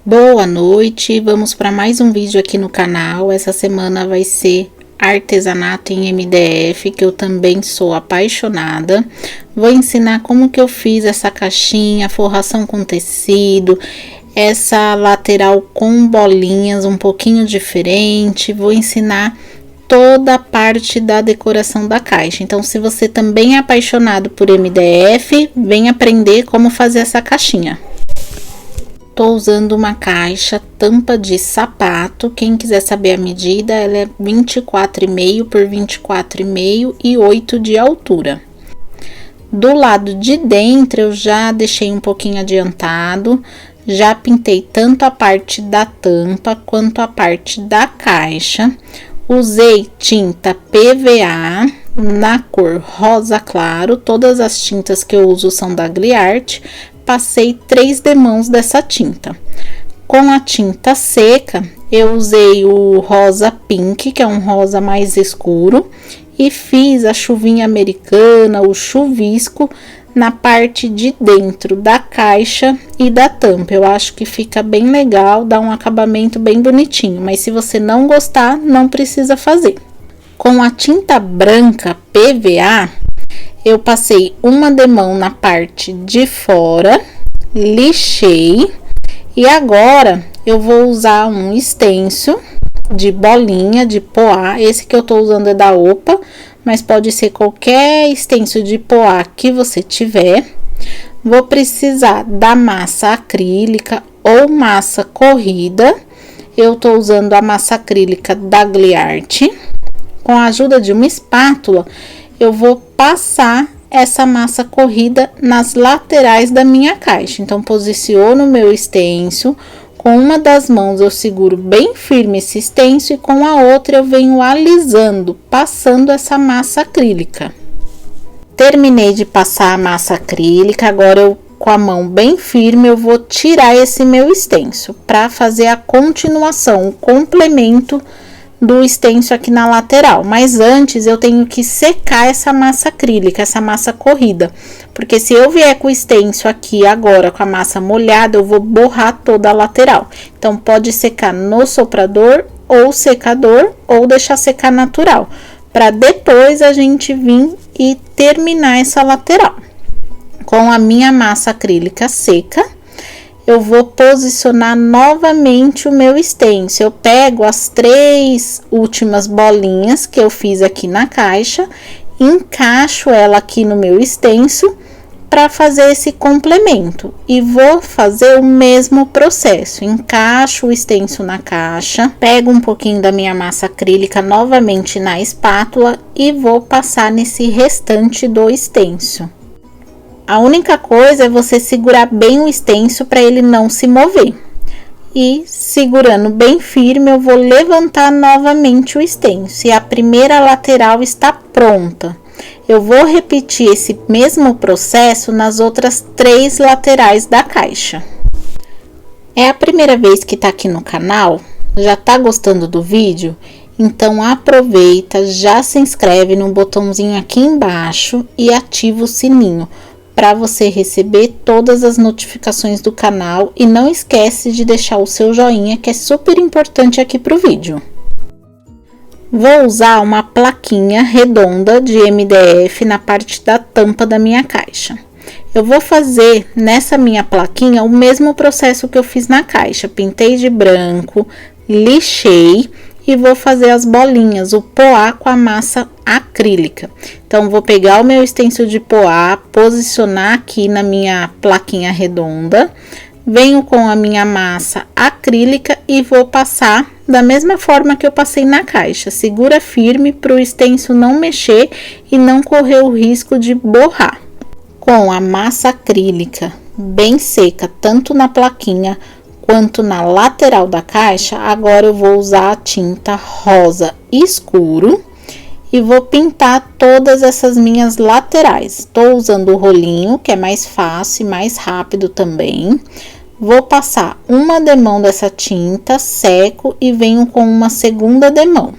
Boa noite, vamos para mais um vídeo aqui no canal. Essa semana vai ser artesanato em MDF, que eu também sou apaixonada. Vou ensinar como que eu fiz essa caixinha, forração com tecido, essa lateral com bolinhas um pouquinho diferente. Vou ensinar toda a parte da decoração da caixa. Então, se você também é apaixonado por MDF, vem aprender como fazer essa caixinha. Tô usando uma caixa tampa de sapato. Quem quiser saber a medida, ela é 24,5 por 24,5 e 8 de altura. Do lado de dentro, eu já deixei um pouquinho adiantado. Já pintei tanto a parte da tampa quanto a parte da caixa. Usei tinta PVA na cor rosa claro. Todas as tintas que eu uso são da Gliart. Passei 3 demãos dessa tinta. Com a tinta seca, eu usei o rosa pink, que é um rosa mais escuro, e fiz a chuvinha americana, o chuvisco, na parte de dentro da caixa e da tampa. Eu acho que fica bem legal, dá um acabamento bem bonitinho, mas se você não gostar, não precisa fazer. Com a tinta branca PVA, eu passei uma demão na parte de fora, lixei, e agora eu vou usar um stencil de bolinha de poá. Esse que eu tô usando é da Opa, mas pode ser qualquer stencil de poá que você tiver. Vou precisar da massa acrílica ou massa corrida. Eu tô usando a massa acrílica da Gliart. Com a ajuda de uma espátula, eu vou passar essa massa corrida nas laterais da minha caixa. Então, posiciono o meu stencil, com uma das mãos eu seguro bem firme esse stencil e com a outra eu venho alisando, passando essa massa acrílica. Terminei de passar a massa acrílica, agora eu, com a mão bem firme, eu vou tirar esse meu stencil para fazer a continuação, o complemento do stencil aqui na lateral. Mas antes eu tenho que secar essa massa acrílica, essa massa corrida, porque se eu vier com o stencil aqui agora com a massa molhada, eu vou borrar toda a lateral. Então pode secar no soprador ou secador, ou deixar secar natural, para depois a gente vir e terminar essa lateral. Com a minha massa acrílica seca, eu vou posicionar novamente o meu stencil. Eu pego as 3 últimas bolinhas que eu fiz aqui na caixa, encaixo ela aqui no meu stencil para fazer esse complemento. E vou fazer o mesmo processo. Encaixo o stencil na caixa, pego um pouquinho da minha massa acrílica novamente na espátula e vou passar nesse restante do stencil. A única coisa é você segurar bem o stencil para ele não se mover. E segurando bem firme, eu vou levantar novamente o stencil. E a primeira lateral está pronta. Eu vou repetir esse mesmo processo nas outras 3 laterais da caixa. É a primeira vez que está aqui no canal? Já está gostando do vídeo? Então aproveita, já se inscreve no botãozinho aqui embaixo e ativa o sininho para você receber todas as notificações do canal, e não esquece de deixar o seu joinha, que é super importante aqui pro vídeo. Vou usar uma plaquinha redonda de MDF na parte da tampa da minha caixa. Eu vou fazer nessa minha plaquinha o mesmo processo que eu fiz na caixa. Pintei de branco, lixei e vou fazer as bolinhas, o poá com a massa acrílica. Então, vou pegar o meu stencil de poá, posicionar aqui na minha plaquinha redonda, venho com a minha massa acrílica e vou passar da mesma forma que eu passei na caixa. Segura firme para o stencil não mexer e não correr o risco de borrar. Com a massa acrílica bem seca, tanto na plaquinha quanto na lateral da caixa, agora eu vou usar a tinta rosa escuro e vou pintar todas essas minhas laterais. Estou usando o rolinho, que é mais fácil e mais rápido também. Vou passar uma demão dessa tinta, seco e venho com uma segunda demão.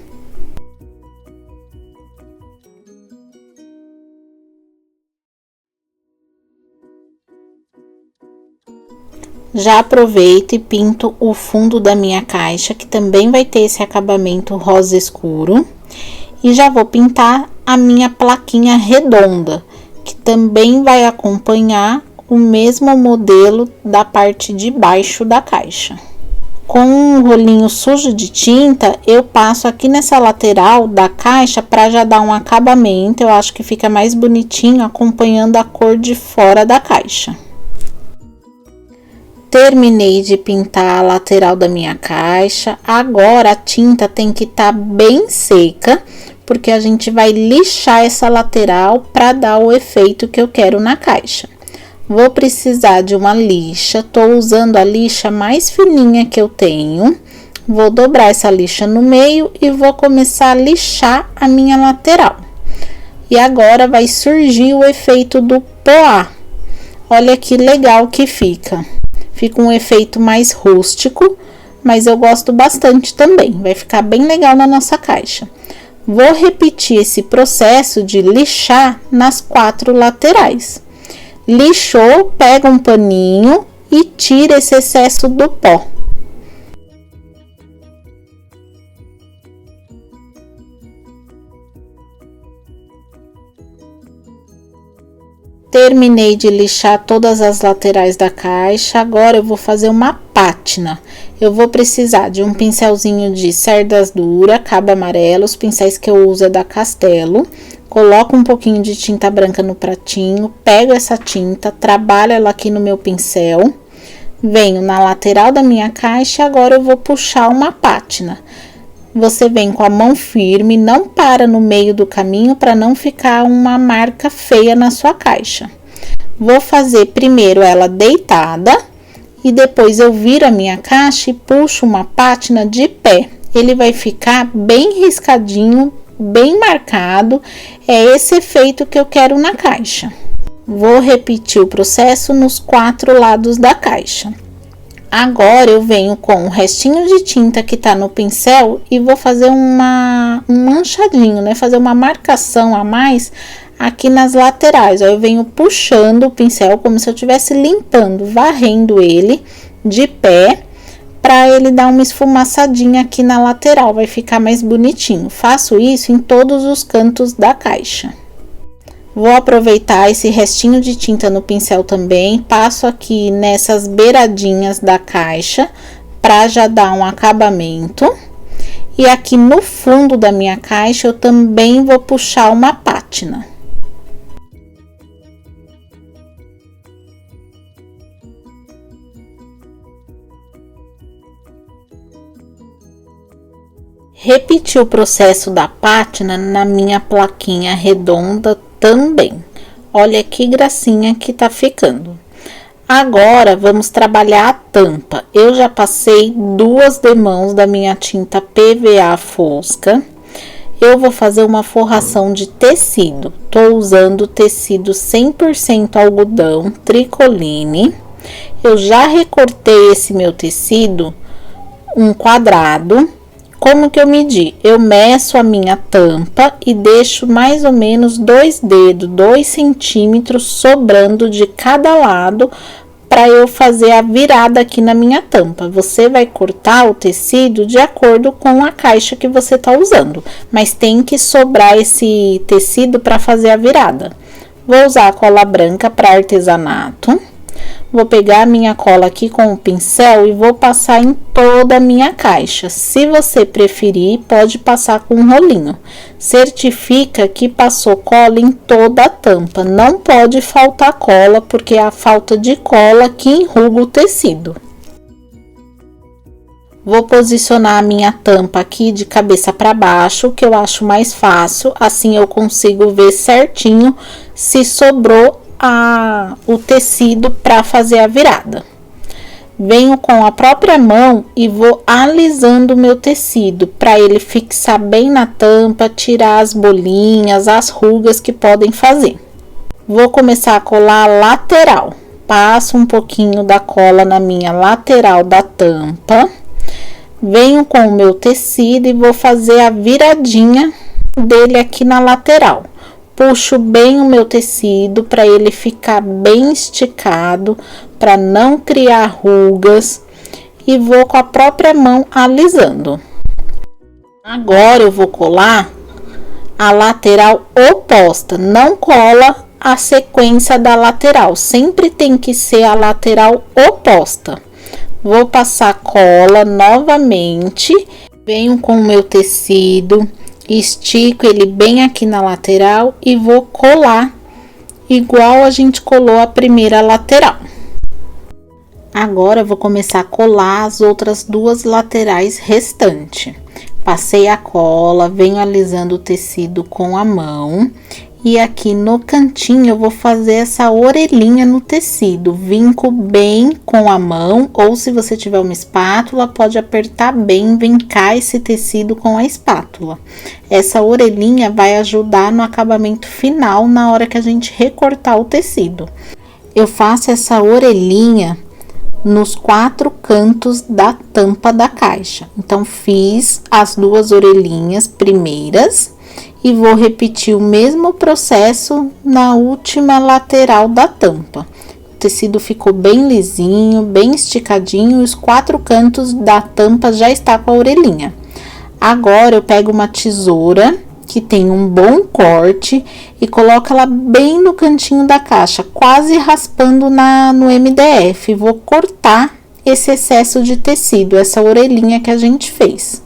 Já aproveito e pinto o fundo da minha caixa, que também vai ter esse acabamento rosa escuro. E já vou pintar a minha plaquinha redonda, que também vai acompanhar o mesmo modelo da parte de baixo da caixa. Com um rolinho sujo de tinta, eu passo aqui nessa lateral da caixa para já dar um acabamento. Eu acho que fica mais bonitinho acompanhando a cor de fora da caixa. Terminei de pintar a lateral da minha caixa. Agora a tinta tem que estar bem seca, porque a gente vai lixar essa lateral para dar o efeito que eu quero na caixa. Vou precisar de uma lixa, tô usando a lixa mais fininha que eu tenho. Vou dobrar essa lixa no meio e vou começar a lixar a minha lateral. E agora vai surgir o efeito do poá. Olha que legal que fica. Fica um efeito mais rústico, mas eu gosto bastante também. Vai ficar bem legal na nossa caixa. Vou repetir esse processo de lixar nas 4 laterais. Lixou, pega um paninho e tira esse excesso do pó. Terminei de lixar todas as laterais da caixa, agora eu vou fazer uma pátina. Eu vou precisar de um pincelzinho de cerdas dura, cabo amarelo, os pincéis que eu uso é da Castelo. Coloco um pouquinho de tinta branca no pratinho, pego essa tinta, trabalho ela aqui no meu pincel, venho na lateral da minha caixa e agora eu vou puxar uma pátina. Você vem com a mão firme, não para no meio do caminho para não ficar uma marca feia na sua caixa. Vou fazer primeiro ela deitada e depois eu viro a minha caixa e puxo uma pátina de pé. Ele vai ficar bem riscadinho, bem marcado. É esse efeito que eu quero na caixa. Vou repetir o processo nos 4 lados da caixa. Agora eu venho com o restinho de tinta que tá no pincel e vou fazer um manchadinho, né? Fazer uma marcação a mais aqui nas laterais. Ó, eu venho puxando o pincel como se eu estivesse limpando, varrendo ele de pé, para ele dar uma esfumaçadinha aqui na lateral, vai ficar mais bonitinho. Faço isso em todos os cantos da caixa. Vou aproveitar esse restinho de tinta no pincel também, passo aqui nessas beiradinhas da caixa, para já dar um acabamento. E aqui no fundo da minha caixa, eu também vou puxar uma pátina. Repeti o processo da pátina na minha plaquinha redonda também. Olha que gracinha que tá ficando. Agora, vamos trabalhar a tampa. Eu já passei 2 demãos da minha tinta PVA fosca. Eu vou fazer uma forração de tecido. Tô usando tecido 100% algodão tricoline. Eu já recortei esse meu tecido um quadrado. Como que eu medi? Eu meço a minha tampa e deixo mais ou menos 2 dedos, 2 centímetros sobrando de cada lado para eu fazer a virada aqui na minha tampa. Você vai cortar o tecido de acordo com a caixa que você tá usando, mas tem que sobrar esse tecido para fazer a virada. Vou usar a cola branca para artesanato. Vou pegar a minha cola aqui com o pincel e vou passar em toda a minha caixa. Se você preferir, pode passar com um rolinho. Certifica que passou cola em toda a tampa. Não pode faltar cola, porque é a falta de cola que enruga o tecido. Vou posicionar a minha tampa aqui de cabeça para baixo, que eu acho mais fácil. Assim eu consigo ver certinho se sobrou o tecido para fazer a virada. Venho com a própria mão e vou alisando o meu tecido para ele fixar bem na tampa, tirar as bolinhas, as rugas que podem fazer. Vou começar a colar a lateral. Passo um pouquinho da cola na minha lateral da tampa. Venho com o meu tecido e vou fazer a viradinha dele aqui na lateral. puxo bem o meu tecido para ele ficar bem esticado, para não criar rugas, e vou com a própria mão alisando. Agora eu vou colar a lateral oposta, não cola a sequência da lateral, sempre tem que ser a lateral oposta. Vou passar cola novamente, venho com o meu tecido, estico ele bem aqui na lateral e vou colar igual a gente colou a primeira lateral. Agora eu vou começar a colar as outras duas laterais restantes. Passei a cola, venho alisando o tecido com a mão e aqui no cantinho eu vou fazer essa orelhinha no tecido. Vinco bem com a mão, ou se você tiver uma espátula, pode apertar bem, vincar esse tecido com a espátula. Essa orelhinha vai ajudar no acabamento final na hora que a gente recortar o tecido. Eu faço essa orelhinha nos 4 cantos da tampa da caixa. Então, fiz as duas orelhinhas primeiras e vou repetir o mesmo processo na última lateral da tampa. O tecido ficou bem lisinho, bem esticadinho, os 4 cantos da tampa já está com a orelhinha. Agora, eu pego uma tesoura que tem um bom corte e coloco ela bem no cantinho da caixa, quase raspando no MDF. Vou cortar esse excesso de tecido, essa orelhinha que a gente fez.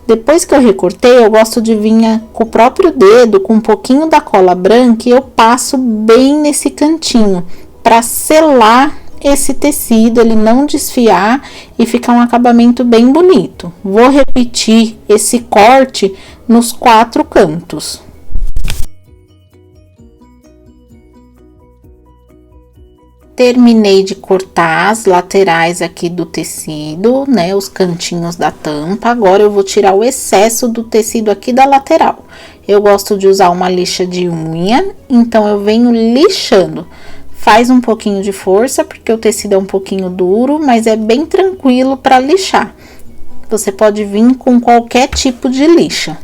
Depois que eu recortei, eu gosto de vir com o próprio dedo, com um pouquinho da cola branca, e eu passo bem nesse cantinho, para selar esse tecido, ele não desfiar e ficar um acabamento bem bonito. Vou repetir esse corte nos 4 cantos. Terminei de cortar as laterais aqui do tecido, né, os cantinhos da tampa. Agora eu vou tirar o excesso do tecido aqui da lateral. Eu gosto de usar uma lixa de unha, então eu venho lixando. Faz um pouquinho de força, porque o tecido é um pouquinho duro, mas é bem tranquilo para lixar. Você pode vir com qualquer tipo de lixa.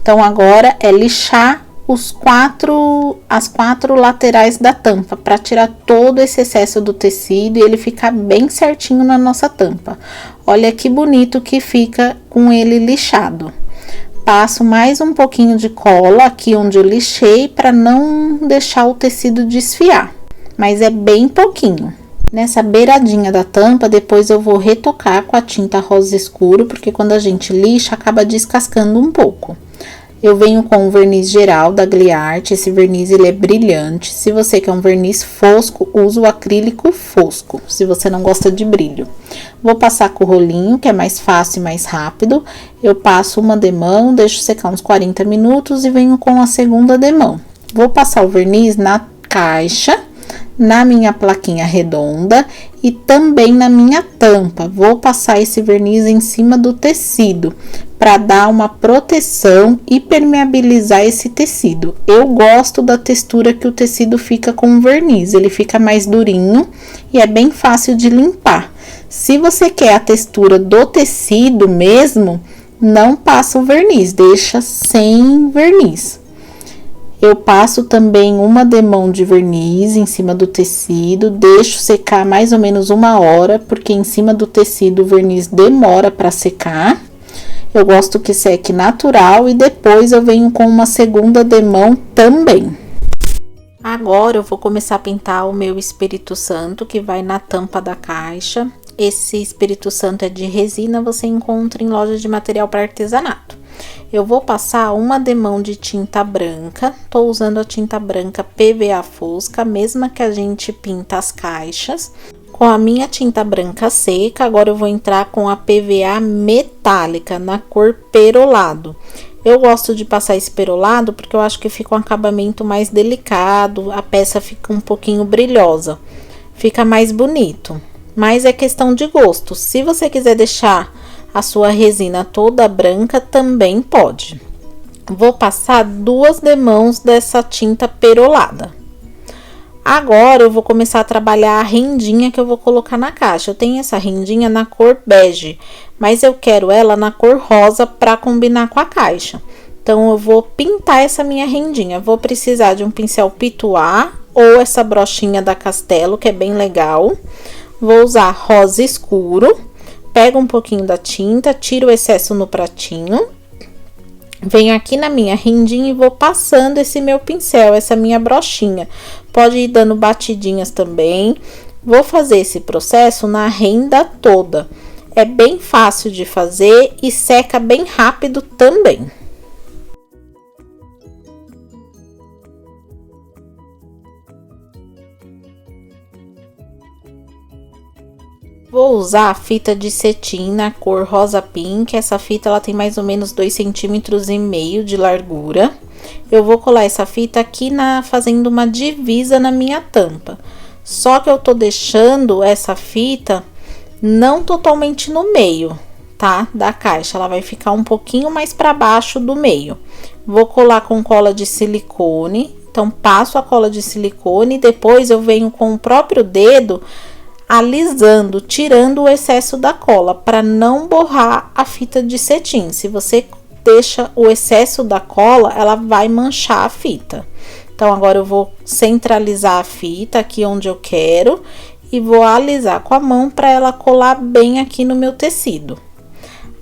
Então, agora é lixar as 4 laterais da tampa, para tirar todo esse excesso do tecido e ele ficar bem certinho na nossa tampa. Olha que bonito que fica com ele lixado. Passo mais um pouquinho de cola aqui onde eu lixei, para não deixar o tecido desfiar, mas é bem pouquinho. Nessa beiradinha da tampa, depois eu vou retocar com a tinta rosa escuro, porque quando a gente lixa, acaba descascando um pouco. Eu venho com o verniz geral da Gliarte, esse verniz ele é brilhante. Se você quer um verniz fosco, usa o acrílico fosco, se você não gosta de brilho. Vou passar com o rolinho, que é mais fácil e mais rápido. Eu passo uma demão, deixo secar uns 40 minutos e venho com a segunda demão. Vou passar o verniz na caixa, na minha plaquinha redonda e também na minha tampa. Vou passar esse verniz em cima do tecido para dar uma proteção e permeabilizar esse tecido. Eu gosto da textura que o tecido fica com o verniz, ele fica mais durinho e é bem fácil de limpar. Se você quer a textura do tecido mesmo, não passa o verniz, deixa sem verniz. Eu passo também uma demão de verniz em cima do tecido, deixo secar mais ou menos 1 hora, porque em cima do tecido o verniz demora para secar. Eu gosto que seque natural e depois eu venho com uma segunda demão também. Agora eu vou começar a pintar o meu Espírito Santo, que vai na tampa da caixa. Esse Espírito Santo é de resina, você encontra em lojas de material para artesanato. Eu vou passar uma demão de tinta branca, tô usando a tinta branca PVA Fosca, a mesma que a gente pinta as caixas. Com a minha tinta branca seca, agora eu vou entrar com a PVA metálica, na cor perolado. Eu gosto de passar esse perolado porque eu acho que fica um acabamento mais delicado, a peça fica um pouquinho brilhosa, fica mais bonito. Mas é questão de gosto, se você quiser deixar a sua resina toda branca, também pode. Vou passar 2 demãos dessa tinta perolada. Agora eu vou começar a trabalhar a rendinha que eu vou colocar na caixa. Eu tenho essa rendinha na cor bege, mas eu quero ela na cor rosa para combinar com a caixa. Então, eu vou pintar essa minha rendinha. Vou precisar de um pincel pituá ou essa brochinha da Castelo, que é bem legal. Vou usar rosa escuro. Pego um pouquinho da tinta, tiro o excesso no pratinho. Venho aqui na minha rendinha e vou passando esse meu pincel, essa minha brochinha. Pode ir dando batidinhas também. Vou fazer esse processo na renda toda. É bem fácil de fazer e seca bem rápido também. Vou usar a fita de cetim na cor rosa pink. Essa fita ela tem mais ou menos 2,5 cm de largura. Eu vou colar essa fita aqui fazendo uma divisa na minha tampa. Só que eu tô deixando essa fita não totalmente no meio, tá? Da caixa, ela vai ficar um pouquinho mais para baixo do meio. Vou colar com cola de silicone. Então, passo a cola de silicone e depois eu venho com o próprio dedo alisando, tirando o excesso da cola, para não borrar a fita de cetim. Se você deixa o excesso da cola, ela vai manchar a fita. Então, agora eu vou centralizar a fita aqui onde eu quero e vou alisar com a mão para ela colar bem aqui no meu tecido.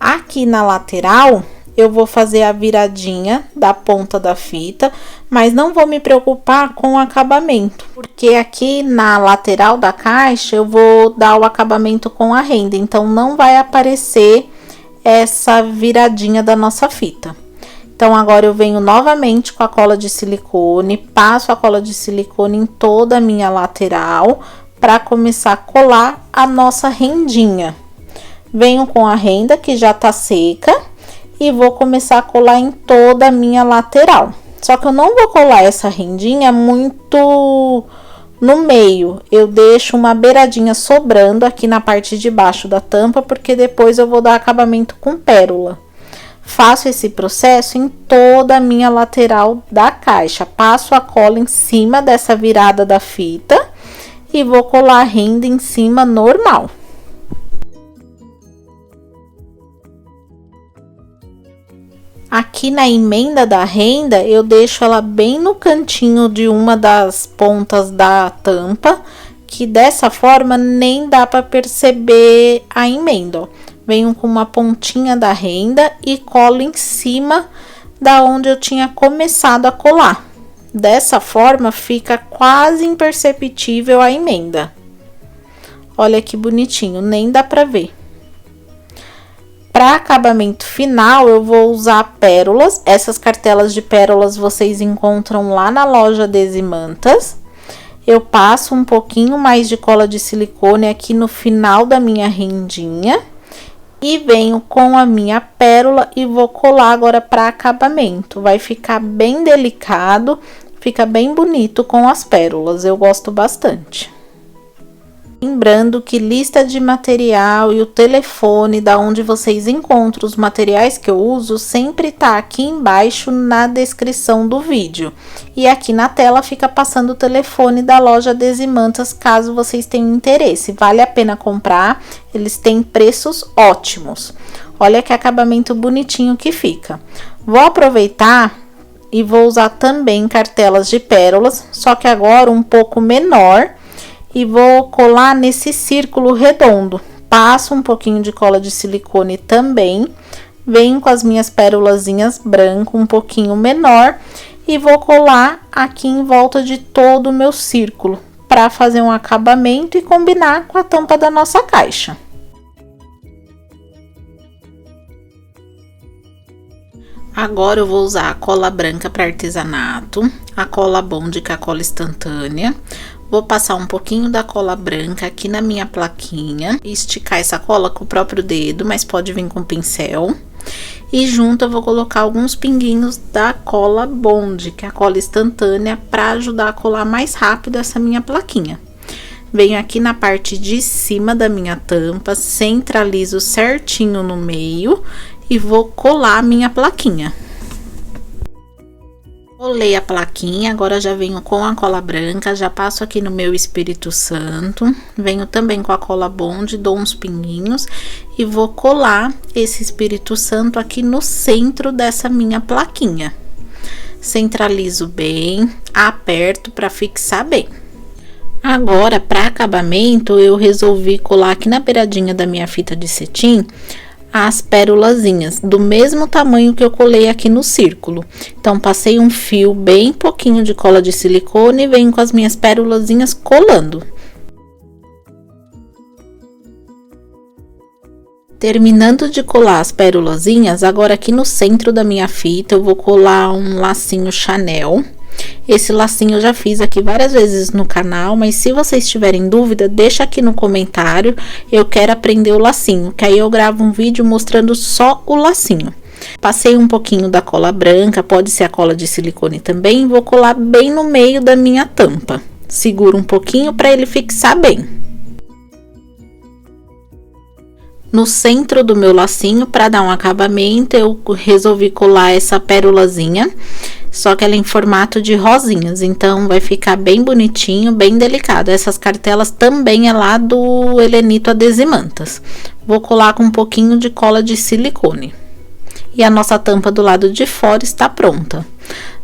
Aqui na lateral, eu vou fazer a viradinha da ponta da fita, mas não vou me preocupar com o acabamento, porque aqui na lateral da caixa eu vou dar o acabamento com a renda, então não vai aparecer essa viradinha da nossa fita. Então, agora eu venho novamente com a cola de silicone, passo a cola de silicone em toda a minha lateral para começar a colar a nossa rendinha. Venho com a renda que já tá seca e vou começar a colar em toda a minha lateral. Só que eu não vou colar essa rendinha muito no meio. Eu deixo uma beiradinha sobrando aqui na parte de baixo da tampa, porque depois eu vou dar acabamento com pérola. Faço esse processo em toda a minha lateral da caixa. Passo a cola em cima dessa virada da fita e vou colar a renda em cima normal. Aqui na emenda da renda, eu deixo ela bem no cantinho de uma das pontas da tampa, que dessa forma nem dá para perceber a emenda, ó. Venho com uma pontinha da renda e colo em cima da onde eu tinha começado a colar. Dessa forma, fica quase imperceptível a emenda. Olha que bonitinho, nem dá para ver. Para acabamento final, eu vou usar pérolas. Essas cartelas de pérolas vocês encontram lá na loja Desimantas. Eu passo um pouquinho mais de cola de silicone aqui no final da minha rendinha. E venho com a minha pérola e vou colar agora para acabamento. Vai ficar bem delicado, fica bem bonito com as pérolas. Eu gosto bastante. Lembrando que lista de material e o telefone da onde vocês encontram os materiais que eu uso sempre tá aqui embaixo na descrição do vídeo. E aqui na tela fica passando o telefone da loja Desimantas, caso vocês tenham interesse. Vale a pena comprar, eles têm preços ótimos. Olha que acabamento bonitinho que fica. Vou aproveitar e vou usar também cartelas de pérolas, só que agora um pouco menor. E vou colar nesse círculo redondo. Passo um pouquinho de cola de silicone também. Venho com as minhas pérolazinhas branco, um pouquinho menor. E vou colar aqui em volta de todo o meu círculo, para fazer um acabamento e combinar com a tampa da nossa caixa. Agora eu vou usar a cola branca para artesanato, a cola Bond, que é a cola instantânea. Vou passar um pouquinho da cola branca aqui na minha plaquinha e esticar essa cola com o próprio dedo, mas pode vir com pincel. E junto eu vou colocar alguns pinguinhos da cola Bond, que é a cola instantânea, para ajudar a colar mais rápido essa minha plaquinha. Venho aqui na parte de cima da minha tampa, centralizo certinho no meio e vou colar a minha plaquinha. Colei a plaquinha, agora já venho com a cola branca, já passo aqui no meu Espírito Santo, venho também com a cola Bond, dou uns pinguinhos e vou colar esse Espírito Santo aqui no centro dessa minha plaquinha. Centralizo bem, aperto para fixar bem. Agora, para acabamento, eu resolvi colar aqui na beiradinha da minha fita de cetim as pérolazinhas, do mesmo tamanho que eu colei aqui no círculo. Então, passei um fio, bem pouquinho de cola de silicone e venho com as minhas pérolazinhas colando. Terminando de colar as pérolazinhas, agora aqui no centro da minha fita, eu vou colar um lacinho Chanel. Esse lacinho eu já fiz aqui várias vezes no canal, mas se vocês tiverem dúvida, deixa aqui no comentário, eu quero aprender o lacinho, que aí eu gravo um vídeo mostrando só o lacinho. Passei um pouquinho da cola branca, pode ser a cola de silicone também, vou colar bem no meio da minha tampa. Seguro um pouquinho para ele fixar bem. No centro do meu lacinho, para dar um acabamento, eu resolvi colar essa pérolazinha, só que ela é em formato de rosinhas, então vai ficar bem bonitinho, bem delicado. Essas cartelas também é lá do Helenito Adesimantas. Vou colar com um pouquinho de cola de silicone. E a nossa tampa do lado de fora está pronta.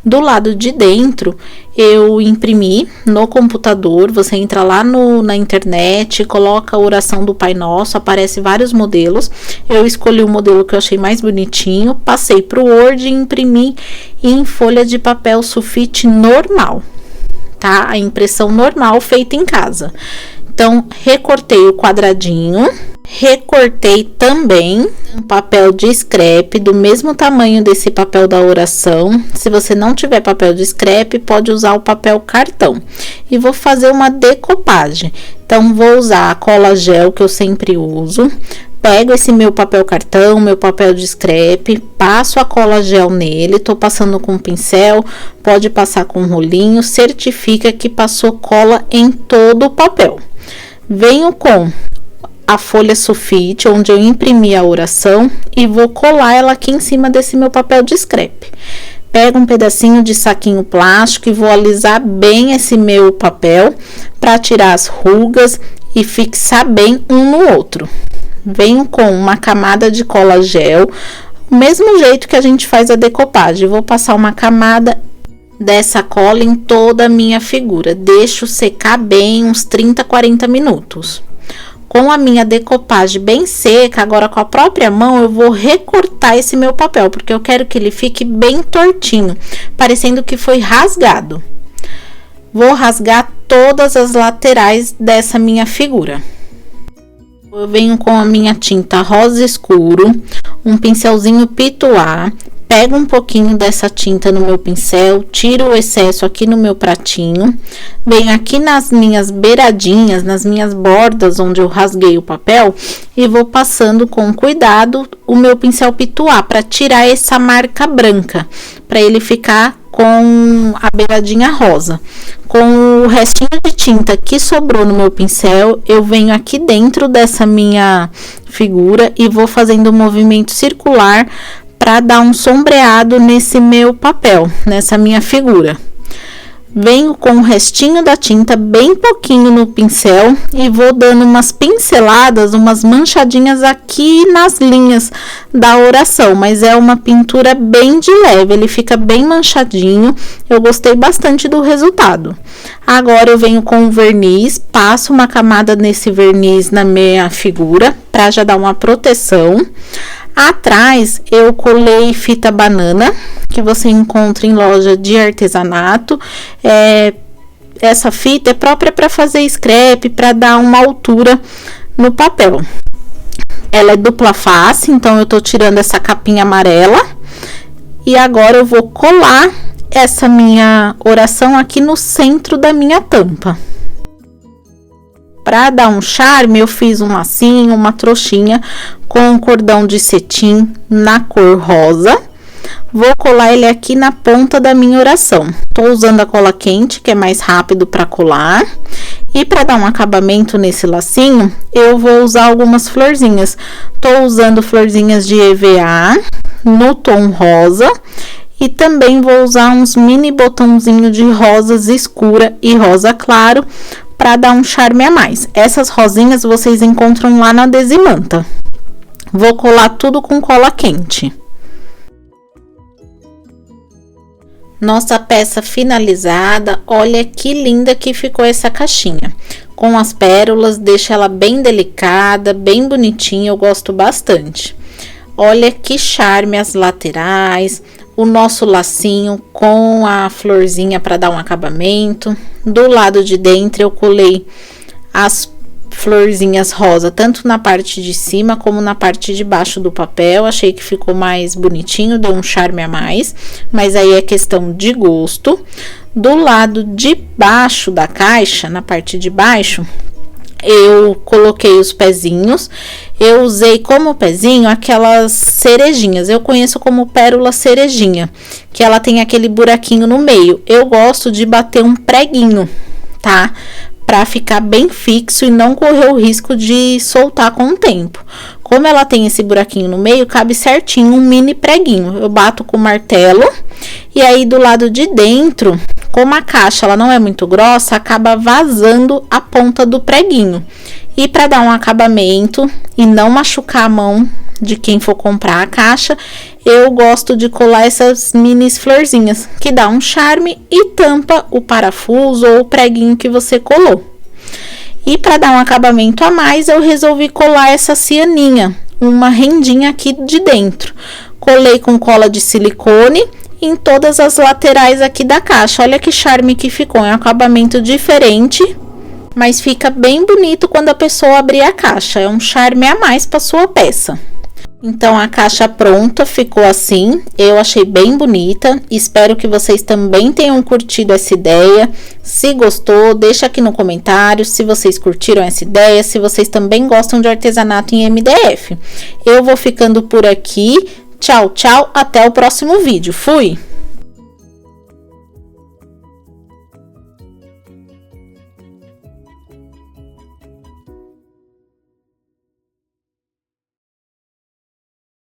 Do lado de dentro, eu imprimi no computador, você entra lá na internet, coloca a oração do Pai Nosso, aparece vários modelos. Eu escolhi o modelo que eu achei mais bonitinho, passei para o Word e imprimi em folha de papel sulfite normal, tá? A impressão normal feita em casa. Então, recortei o quadradinho, recortei também um papel de scrap do mesmo tamanho desse papel da oração. Se você não tiver papel de scrap, pode usar o papel cartão. E vou fazer uma decopagem. Então, vou usar a cola gel que eu sempre uso. Pego esse meu papel cartão, meu papel de scrap, passo a cola gel nele, tô passando com um pincel, pode passar com um rolinho, certifica que passou cola em todo o papel. Venho com a folha sulfite, onde eu imprimi a oração, e vou colar ela aqui em cima desse meu papel de scrap. Pego um pedacinho de saquinho plástico e vou alisar bem esse meu papel para tirar as rugas e fixar bem um no outro. Venho com uma camada de cola gel, do mesmo jeito que a gente faz a decopagem. Vou passar uma camada dessa cola em toda a minha figura. Deixo secar bem uns 30, 40 minutos. Com a minha decopagem bem seca, agora com a própria mão eu vou recortar esse meu papel, porque eu quero que ele fique bem tortinho, parecendo que foi rasgado. Vou rasgar todas as laterais dessa minha figura. Eu venho com a minha tinta rosa escuro, um pincelzinho pituá, pego um pouquinho dessa tinta no meu pincel, tiro o excesso aqui no meu pratinho, venho aqui nas minhas beiradinhas, nas minhas bordas onde eu rasguei o papel e vou passando com cuidado o meu pincel pituá para tirar essa marca branca, para ele ficar com a beiradinha rosa. Com o restinho de tinta que sobrou no meu pincel, eu venho aqui dentro dessa minha figura e vou fazendo um movimento circular para dar um sombreado nesse meu papel, nessa minha figura. Venho com o restinho da tinta, bem pouquinho no pincel, e vou dando umas pinceladas, umas manchadinhas aqui nas linhas da oração, mas é uma pintura bem de leve, ele fica bem manchadinho, eu gostei bastante do resultado. Agora eu venho com o verniz, passo uma camada nesse verniz na minha figura, para já dar uma proteção. Atrás eu colei fita banana, que você encontra em loja de artesanato. Essa fita é própria para fazer scrap, para dar uma altura no papel. Ela é dupla face, então eu tô tirando essa capinha amarela. E agora eu vou colar essa minha oração aqui no centro da minha tampa. Para dar um charme, eu fiz um lacinho, uma trouxinha com um cordão de cetim na cor rosa. Vou colar ele aqui na ponta da minha oração. Tô usando a cola quente, que é mais rápido para colar. E para dar um acabamento nesse lacinho, eu vou usar algumas florzinhas. Tô usando florzinhas de EVA no tom rosa. E também vou usar uns mini botãozinho de rosas escura e rosa claro para dar um charme a mais. Essas rosinhas vocês encontram lá na Desimanta. Vou colar tudo com cola quente. Nossa peça finalizada, olha que linda que ficou essa caixinha. Com as pérolas, deixa ela bem delicada, bem bonitinha, eu gosto bastante. Olha que charme as laterais, o nosso lacinho com a florzinha para dar um acabamento. Do lado de dentro eu colei as florzinhas rosa, tanto na parte de cima como na parte de baixo do papel. Achei que ficou mais bonitinho, deu um charme a mais, mas aí é questão de gosto. Do lado de baixo da caixa, na parte de baixo, eu coloquei os pezinhos. Eu usei como pezinho aquelas cerejinhas, eu conheço como pérola cerejinha, que ela tem aquele buraquinho no meio. Eu gosto de bater um preguinho, tá? Para ficar bem fixo e não correr o risco de soltar com o tempo. Como ela tem esse buraquinho no meio, cabe certinho um mini preguinho. Eu bato com o martelo e aí do lado de dentro, como a caixa ela não é muito grossa, acaba vazando a ponta do preguinho. E para dar um acabamento e não machucar a mão de quem for comprar a caixa, eu gosto de colar essas mini florzinhas, que dá um charme e tampa o parafuso ou o preguinho que você colou. E para dar um acabamento a mais, eu resolvi colar essa cianinha, uma rendinha aqui de dentro. Colei com cola de silicone em todas as laterais aqui da caixa. Olha que charme que ficou, é um acabamento diferente, mas fica bem bonito quando a pessoa abrir a caixa. É um charme a mais para sua peça. Então, a caixa pronta ficou assim, eu achei bem bonita, espero que vocês também tenham curtido essa ideia. Se gostou, deixa aqui no comentário se vocês curtiram essa ideia, se vocês também gostam de artesanato em MDF. Eu vou ficando por aqui, tchau, tchau, até o próximo vídeo, fui!